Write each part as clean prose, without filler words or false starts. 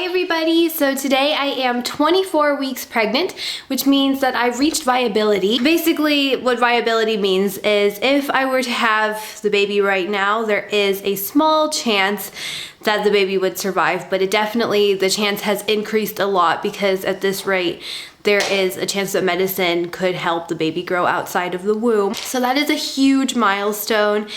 Hi everybody, so today I am 24 weeks pregnant, which means that I've reached viability. Basically, what viability means is if I were to have the baby right now, there is a small chance that the baby would survive, but the chance has increased a lot because at this rate, there is a chance that medicine could help the baby grow outside of the womb. So that is a huge milestone.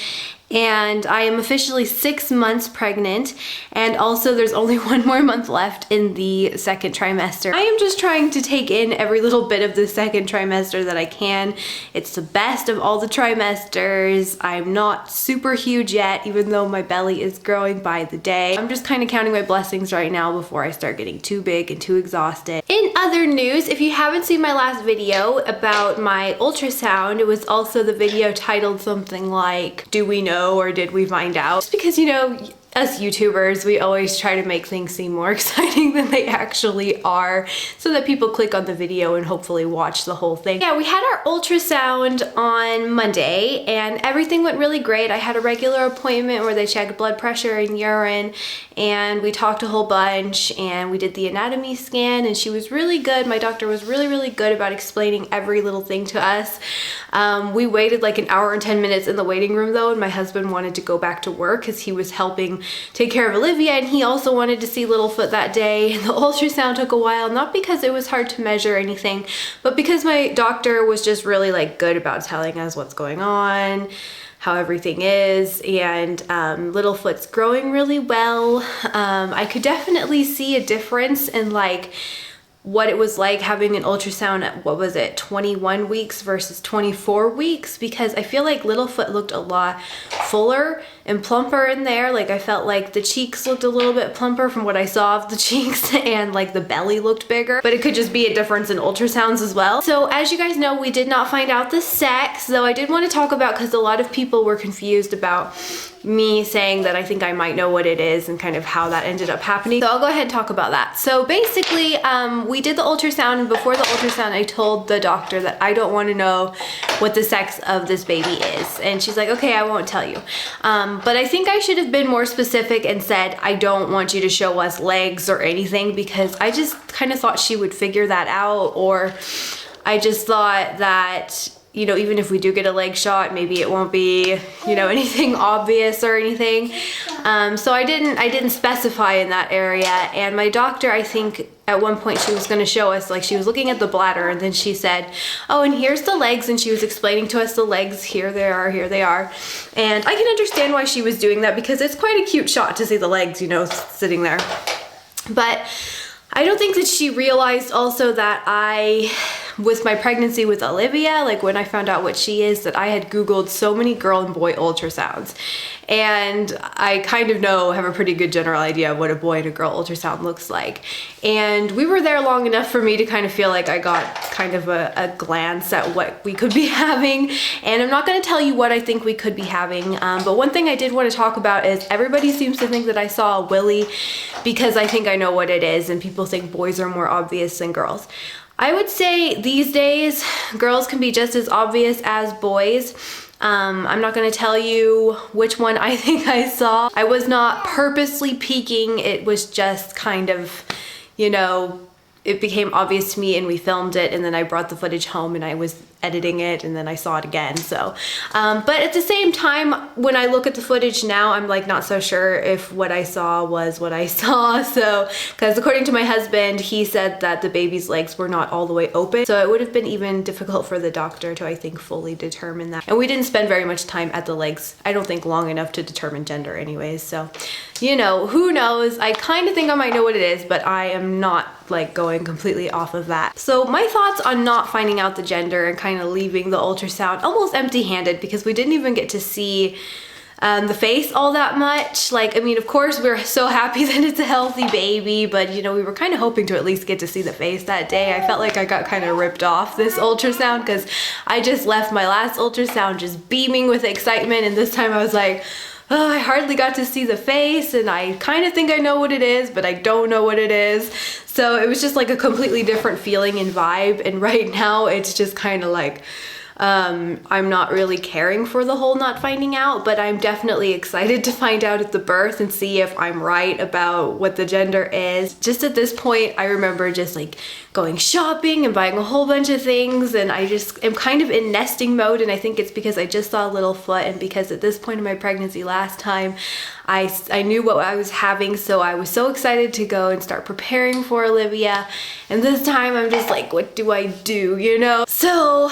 And I am officially 6 months pregnant, and also there's only 1 more month left in the second trimester. I am just trying to take in every little bit of the second trimester that I can. It's the best of all the trimesters. I'm not super huge yet, even though my belly is growing by the day. I'm just kind of counting my blessings right now before I start getting too big and too exhausted. In other news, if you haven't seen my last video about my ultrasound, it was also the video titled something like, "Do we know or did we find out?" Just because, you know, us YouTubers, we always try to make things seem more exciting than they actually are so that people click on the video and hopefully watch the whole thing. Yeah, we had our ultrasound on Monday and everything went really great. I had a regular appointment where they checked blood pressure and urine, and we talked a whole bunch, and we did the anatomy scan, and she was really good. My doctor was really good about explaining every little thing to us. We waited like an hour and 10 minutes in the waiting room though, and my husband wanted to go back to work because he was helping take care of Olivia, and he also wanted to see Littlefoot that day. The ultrasound took a while, not because it was hard to measure anything, but because my doctor was just really like good about telling us what's going on, how everything is, and Littlefoot's growing really well. I could definitely see a difference in like what it was like having an ultrasound at, what was it, 21 weeks versus 24 weeks, because I feel like Littlefoot looked a lot fuller and plumper in there. Like I felt like the cheeks looked a little bit plumper from what I saw of the cheeks, and like the belly looked bigger, but it could just be a difference in ultrasounds as well. So as you guys know, we did not find out the sex, though I did want to talk about, because a lot of people were confused about me saying that I think I might know what it is and kind of how that ended up happening. So I'll go ahead and talk about that. So basically, we did the ultrasound, and before the ultrasound, I told the doctor that I don't want to know what the sex of this baby is. And she's like, okay, I won't tell you. But I think I should have been more specific and said, I don't want you to show us legs or anything, because I just kind of thought she would figure that out, or I just thought that, you know, even if we do get a leg shot, maybe it won't be, you know, anything obvious or anything. So I didn't specify in that area. And my doctor, I think at one point she was going to show us, like she was looking at the bladder, and then she said, oh, and here's the legs, and she was explaining to us the legs. Here they are, here they are. And I can understand why she was doing that, because it's quite a cute shot to see the legs, you know, sitting there. But I don't think that she realized also that with my pregnancy with Olivia, like when I found out what she is, that I had Googled so many girl and boy ultrasounds. And I kind of have a pretty good general idea of what a boy and a girl ultrasound looks like. And we were there long enough for me to kind of feel like I got kind of a glance at what we could be having. And I'm not going to tell you what I think we could be having. But one thing I did want to talk about is everybody seems to think that I saw a Willie, because I think I know what it is, and people think boys are more obvious than girls. I would say these days, girls can be just as obvious as boys. I'm not going to tell you which one I think I saw. I was not purposely peeking. It was just kind of, you know, it became obvious to me, and we filmed it, and then I brought the footage home and I was editing it, and then I saw it again. So but at the same time, when I look at the footage now, I'm like not so sure if what I saw was what I saw. So because according to my husband, he said that the baby's legs were not all the way open, so it would have been even difficult for the doctor to, I think, fully determine that. And we didn't spend very much time at the legs, I don't think long enough to determine gender anyways. So, you know, who knows? I kind of think I might know what it is, but I am not like going completely off of that. So my thoughts on not finding out the gender and kind of leaving the ultrasound almost empty-handed, because we didn't even get to see the face all that much. Like, I mean, of course we're so happy that it's a healthy baby, but you know, we were kind of hoping to at least get to see the face that day. I felt like I got kind of ripped off this ultrasound, because I just left my last ultrasound just beaming with excitement, and this time I was like, oh, I hardly got to see the face, and I kind of think I know what it is, but I don't know what it is. So it was just like a completely different feeling and vibe, and right now it's just kind of like, I'm not really caring for the whole not finding out, but I'm definitely excited to find out at the birth and see if I'm right about what the gender is. Just at this point, I remember just like going shopping and buying a whole bunch of things, and I just am kind of in nesting mode, and I think it's because I just saw Littlefoot, and because at this point in my pregnancy last time, I knew what I was having, so I was so excited to go and start preparing for Olivia, and this time I'm just like, what do I do, you know? So,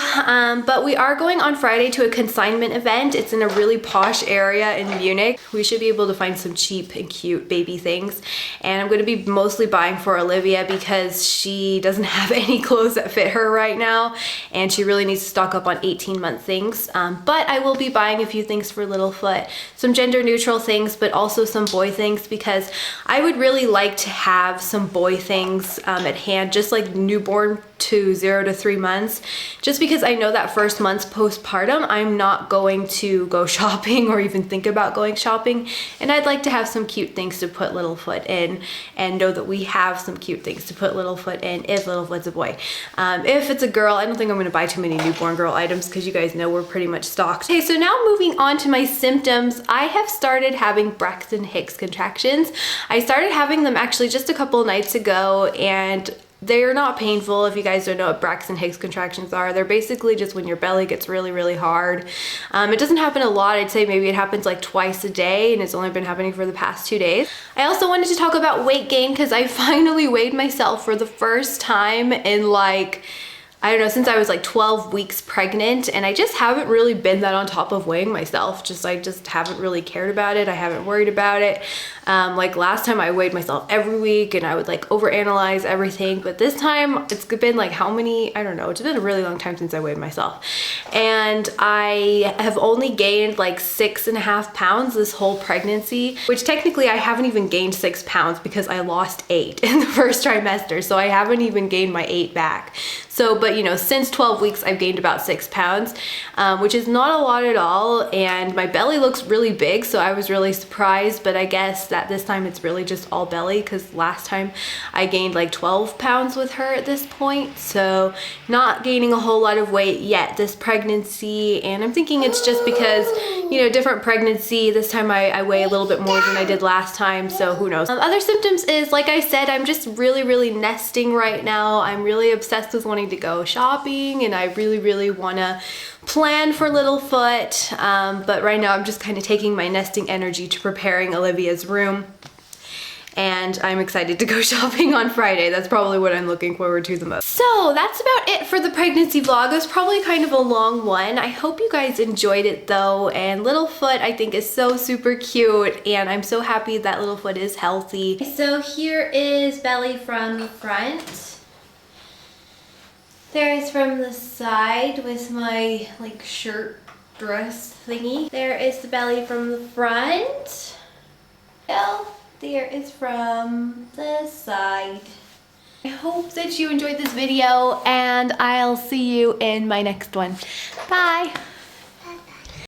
but we are going on Friday to a consignment event. It's in a really posh area in Munich. We should be able to find some cheap and cute baby things, and I'm going to be mostly buying for Olivia because she doesn't have any clothes that fit her right now, and she really needs to stock up on 18-month things, but I will be buying a few things for Littlefoot, some gender neutral things, but also some boy things, because I would really like to have some boy things at hand, just like newborn to 0 to 3 months, just because I know that first month's postpartum I'm not going to go shopping or even think about going shopping, and I'd like to have some cute things to put Littlefoot in and know that we have some cute things to put Littlefoot in if Littlefoot's a boy. If it's a girl, I don't think I'm going to buy too many newborn girl items because you guys know we're pretty much stocked. Okay, so now moving on to my symptoms, I have started having Braxton Hicks contractions. I started having them actually just a couple nights ago, and they're not painful. If you guys don't know what Braxton Hicks contractions are, they're basically just when your belly gets really, really hard. It doesn't happen a lot. I'd say maybe it happens like twice a day, and it's only been happening for the past 2 days. I also wanted to talk about weight gain because I finally weighed myself for the first time in like, I don't know, since I was like 12 weeks pregnant, and I just haven't really been that on top of weighing myself. I just haven't really cared about it. I haven't worried about it. Like last time I weighed myself every week and I would like overanalyze everything, but this time it's been like how many, I don't know, it's been a really long time since I weighed myself. And I have only gained like 6.5 pounds this whole pregnancy, which technically I haven't even gained 6 pounds because I lost 8 in the first trimester. So I haven't even gained my 8 back. So, but you know, since 12 weeks, I've gained about 6 pounds, which is not a lot at all. And my belly looks really big, so I was really surprised, but I guess that this time it's really just all belly, because last time I gained like 12 pounds with her at this point. So not gaining a whole lot of weight yet this pregnancy. And I'm thinking it's just because, you know, different pregnancy. This time I weigh a little bit more than I did last time, so who knows. Other symptoms is, like I said, I'm just really, really nesting right now. I'm really obsessed with wanting to go shopping, and I really want to plan for Littlefoot, but right now I'm just kind of taking my nesting energy to preparing Olivia's room, and I'm excited to go shopping on Friday. That's probably what I'm looking forward to the most. So that's about it for the pregnancy vlog. It was probably kind of a long one. I hope you guys enjoyed it though, and Littlefoot I think is so super cute, and I'm so happy that Littlefoot is healthy. So here is belly from the front. There is from the side with my like shirt dress thingy. There is the belly from the front. Well, there is from the side. I hope that you enjoyed this video, and I'll see you in my next one. Bye!